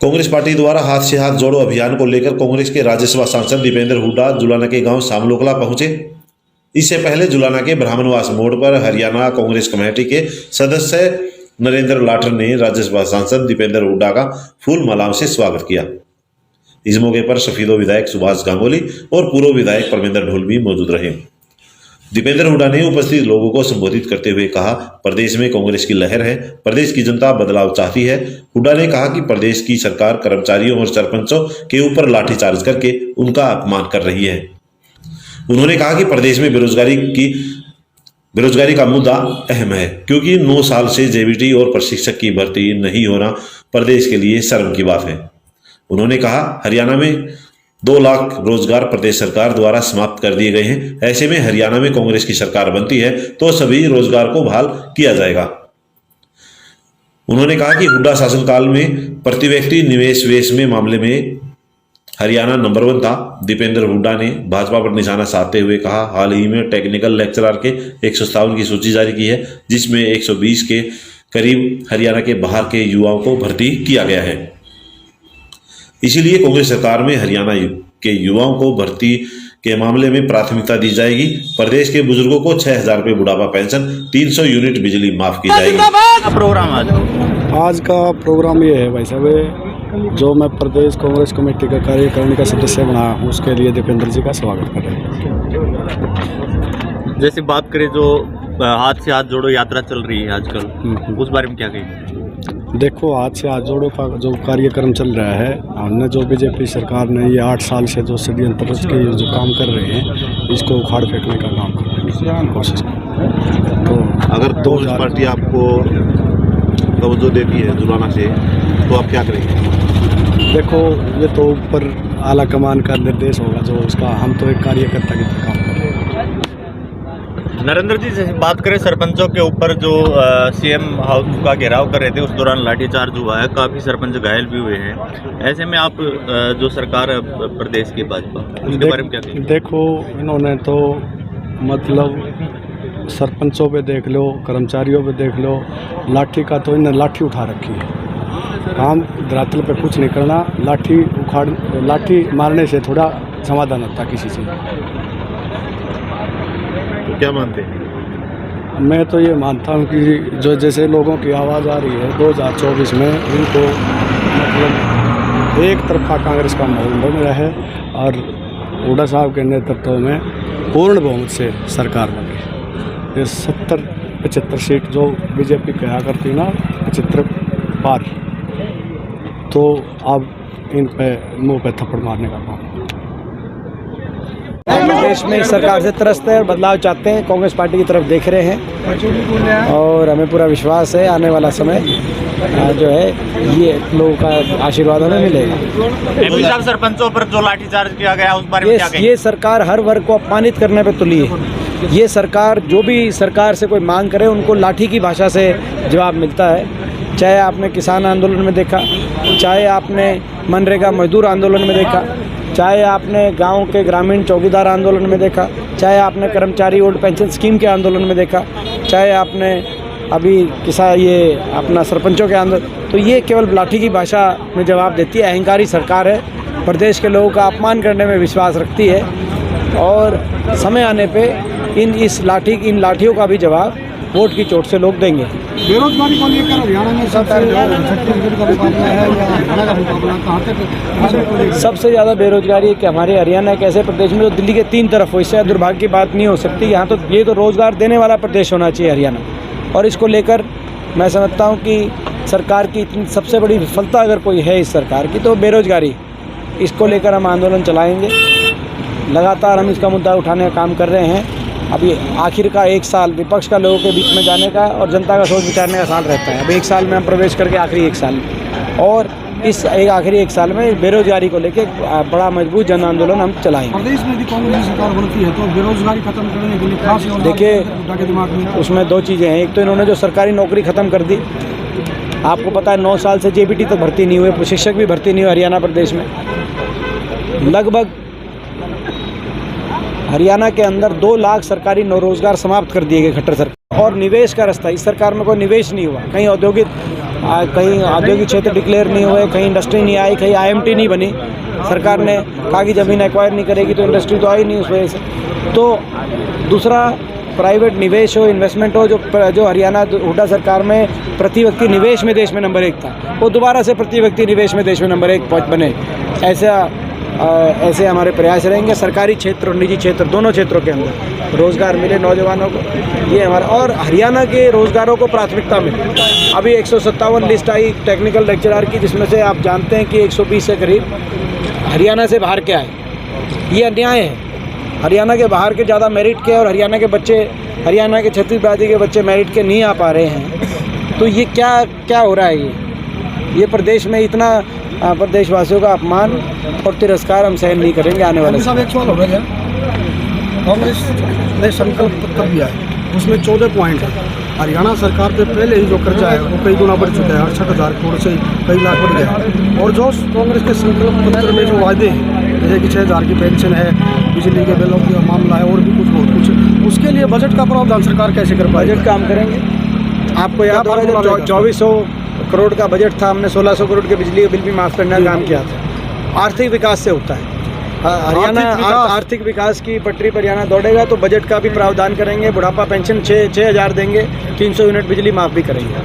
Congress party द्वारा हाथ से हाथ जोड़ो अभियान को लेकर कांग्रेस के राज्यसभा सांसद दीपेंद्र हुड्डा जुलाना के गांव सामलोकला पहुंचे। इससे पहले जुलाना के ब्राह्मणवास मोड़ पर हरियाणा कांग्रेस कमेटी के सदस्य नरेंद्र लाठर ने राज्यसभा सांसद दीपेंद्र हुड्डा का फूल मालाओं से स्वागत किया। इस मौके पर शफीदो विधायक सुभाष गांगुली और पूर्व विधायक परमेंद्र ढोल भी मौजूद रहे। दीपेंद्र हुड्डा ने उपस्थित लोगों को संबोधित करते हुए कहा, प्रदेश में कांग्रेस की लहर है, प्रदेश की जनता बदलाव चाहती है। हुड्डा ने कहा कि प्रदेश की सरकार कर्मचारियों और सरपंचों के ऊपर लाठीचार्ज करके उनका अपमान कर रही है। उन्होंने कहा कि प्रदेश में बेरोजगारी का मुद्दा अहम है, क्योंकि 9 साल से जेबीटी और प्रशिक्षक की भर्ती नहीं होना प्रदेश के लिए शर्म की बात है। उन्होंने कहा, हरियाणा में 2 लाख रोजगार प्रदेश सरकार द्वारा समाप्त कर दिए गए हैं। ऐसे में हरियाणा में कांग्रेस की सरकार बनती है तो सभी रोजगार को बहाल किया जाएगा। उन्होंने कहा कि हुड्डा शासनकाल में प्रति व्यक्ति निवेश वेश में मामले में हरियाणा नंबर 1 था। दीपेंद्र हुड्डा ने भाजपा पर निशाना साधते हुए कहा, हाल ही में टेक्निकल लेक्चरर के 157 की सूची जारी की है, जिसमें 120 के करीब हरियाणा के बाहर के युवाओं को भर्ती किया गया है। इसीलिए कांग्रेस सरकार में हरियाणा के युवाओं को भर्ती के मामले में प्राथमिकता दी जाएगी। प्रदेश के बुजुर्गों को 6,000 रुपये बुढ़ापा पेंशन, 300 यूनिट बिजली माफ की जाएगी। आज का प्रोग्राम ये है भाई साहब, जो मैं प्रदेश कांग्रेस कमेटी का कार्यकारिणी का सदस्य बना हूँ, उसके लिए दीपेंद्र जी का स्वागत कर रहे हैं। जैसे बात करें जो हाथ से हाथ जोड़ो यात्रा चल रही है आजकल, उस बारे में क्या कहेंगे? देखो, हाथ से हाथ जोड़ो का जो कार्यक्रम चल रहा है, हमने जो बीजेपी सरकार ने ये 8 साल से जो षड्यंत्र के जो काम कर रहे हैं, इसको उखाड़ फेंकने का काम कर रहे हैं, कोशिश कर। तो अगर कांग्रेस पार्टी आपको तवज्जो देती है जुलाना से, तो आप क्या करेंगे? देखो, ये तो ऊपर आला कमान का निर्देश होगा जो उसका, हम तो एक कार्यकर्ता की तरह काम कर रहे हैं। नरेंद्र जी, जैसे बात करें सरपंचों के ऊपर जो सीएम हाउस का घेराव कर रहे थे, उस दौरान लाठीचार्ज हुआ है, काफ़ी सरपंच घायल भी हुए हैं। ऐसे में आप जो सरकार है प्रदेश की भाजपा, उसके बारे में क्या कहेंगे? देखो, इन्होंने तो मतलब सरपंचों पे देख लो, कर्मचारियों पे देख लो, लाठी का तो इन्हें लाठी उठा रखी है। काम धरातल पे कुछ नहीं करना, लाठी मारने से थोड़ा समाधान होता किसी से। तो क्या मानते हैं? मैं तो ये मानता हूँ कि जो जैसे लोगों की आवाज़ आ रही है 2024 में, इनको मतलब एक तरफा कांग्रेस का माहौल बन रहा है और हुड्डा साहब के नेतृत्व में पूर्ण बहुमत से सरकार बन रही है। ये 70-75 सीट जो बीजेपी कहा करती ना, 75 पार, तो अब इन पे मुंह पे थप्पड़ मारने का काम। देश में सरकार से त्रस्त है और बदलाव चाहते हैं, कांग्रेस पार्टी की तरफ देख रहे हैं और हमें पूरा विश्वास है आने वाला समय जो है ये लोगों का आशीर्वाद हमें मिलेगा। एमपी साहब, सरपंचों पर जो लाठीचार्ज किया गया उस बारे में क्या कहेंगे? ये सरकार हर वर्ग को अपमानित करने पे तुली है। ये सरकार जो भी सरकार से कोई मांग करे, उनको लाठी की भाषा से जवाब मिलता है। चाहे आपने किसान आंदोलन में देखा, चाहे आपने मनरेगा मजदूर आंदोलन में देखा, चाहे आपने गांव के ग्रामीण चौकीदार आंदोलन में देखा, चाहे आपने कर्मचारी ओल्ड पेंशन स्कीम के आंदोलन में देखा, चाहे आपने अभी ये अपना सरपंचों के आंदोलन, तो ये केवल लाठी की भाषा में जवाब देती है। अहंकारी सरकार है, प्रदेश के लोगों का अपमान करने में विश्वास रखती है और समय आने पे इन लाठियों का भी जवाब वोट की चोट से लोग देंगे। बेरोजगारी को लेकर हरियाणा में छत्तीसगढ़ का मुकाबला है या हरियाणा का मुकाबला, कहाँ तक? सबसे ज़्यादा बेरोजगारी है कि हमारे हरियाणा एक ऐसे प्रदेश में जो दिल्ली के 3 तरफ हो, इससे दुर्भाग्य की बात नहीं हो सकती। यहाँ तो ये तो रोज़गार देने वाला प्रदेश होना चाहिए हरियाणा, और इसको लेकर मैं समझता हूँ कि सरकार की सबसे बड़ी विफलता अगर कोई है इस सरकार की, तो बेरोजगारी। इसको लेकर हम आंदोलन चलाएँगे, लगातार हम इसका मुद्दा उठाने का काम कर रहे हैं। अभी आखिर का 1 साल विपक्ष का लोगों के बीच में जाने का और जनता का सोच विचारने का साल रहता है। अब 1 साल में हम प्रवेश करके आखिरी 1 साल में, और इस आखिरी 1 साल में बेरोजगारी को लेकर बड़ा मजबूत जन आंदोलन हम चलाएंगे। प्रदेश में यदि कांग्रेस सरकार बनती है तो बेरोजगारी खत्म करने के लिए खास देखिए, उसमें 2 चीज़ें हैं। एक तो इन्होंने जो सरकारी नौकरी ख़त्म कर दी, आपको पता है 9 साल से जेबीटी तो भर्ती नहीं हुए, प्रशिक्षक भी भर्ती नहीं हुए हरियाणा प्रदेश में। लगभग हरियाणा के अंदर 2 लाख सरकारी रोजगार समाप्त कर दिए गए खट्टर सरकार। और निवेश का रास्ता। इस सरकार में कोई निवेश नहीं हुआ, कहीं औद्योगिक क्षेत्र डिक्लेयर नहीं हुए, कहीं इंडस्ट्री नहीं आई, कहीं IMT नहीं बनी। सरकार ने कहा कि ज़मीन एक्वायर नहीं करेगी तो इंडस्ट्री तो आई नहीं उस वजह से। तो दूसरा, प्राइवेट निवेश हो, इन्वेस्टमेंट हो, जो हरियाणा हुड्डा सरकार में प्रति व्यक्ति निवेश में देश में नंबर 1 था, वो दोबारा से प्रति व्यक्ति निवेश में देश में नंबर 1 बने। ऐसे हमारे प्रयास रहेंगे। सरकारी क्षेत्र और निजी क्षेत्र दोनों क्षेत्रों के अंदर रोज़गार मिले नौजवानों को, ये हमारा। और हरियाणा के रोज़गारों को प्राथमिकता मिले। अभी 157 लिस्ट आई टेक्निकल लेक्चरर की, जिसमें से आप जानते हैं कि 120 से करीब हरियाणा से बाहर के आए। ये अन्याय है। हरियाणा के बाहर के ज़्यादा मेरिट के और हरियाणा के बच्चे, हरियाणा के छत्तीसगढ़ के बच्चे मेरिट के नहीं आ पा रहे हैं। तो ये क्या हो रहा है? ये प्रदेश में इतना प्रदेशवासियों का अपमान और तिरस्कार हम सहन नहीं करेंगे आने वाले साहब, एक सवाल हो गया। कांग्रेस ने संकल्प पत्र दिया है, उसमें 14 पॉइंट है। हरियाणा सरकार पे पहले ही जो कर्जा है वो कई गुना बढ़ चुका है, 68,000 करोड़ से कई लाख बढ़ गया। और जो कांग्रेस के संकल्प पत्र में जो वादे हैं, जैसे कि 6,000 की पेंशन है, बिजली के बिलों का मामला है और भी कुछ बहुत कुछ, उसके लिए बजट का प्रावधान सरकार कैसे कर पाएगी? बजट काम करेंगे। आपको याद होगा जब 2400 करोड़ का बजट था, हमने 1600 करोड़ के बिजली के बिल भी माफ़ करने का काम किया था। आर्थिक विकास से होता है हरियाणा, आर्थिक विकास की पटरी पर हरियाणा दौड़ेगा। तो बजट का भी प्रावधान करेंगे, बुढ़ापा पेंशन 6,000 देंगे, 300 यूनिट बिजली माफ़ भी करेंगे।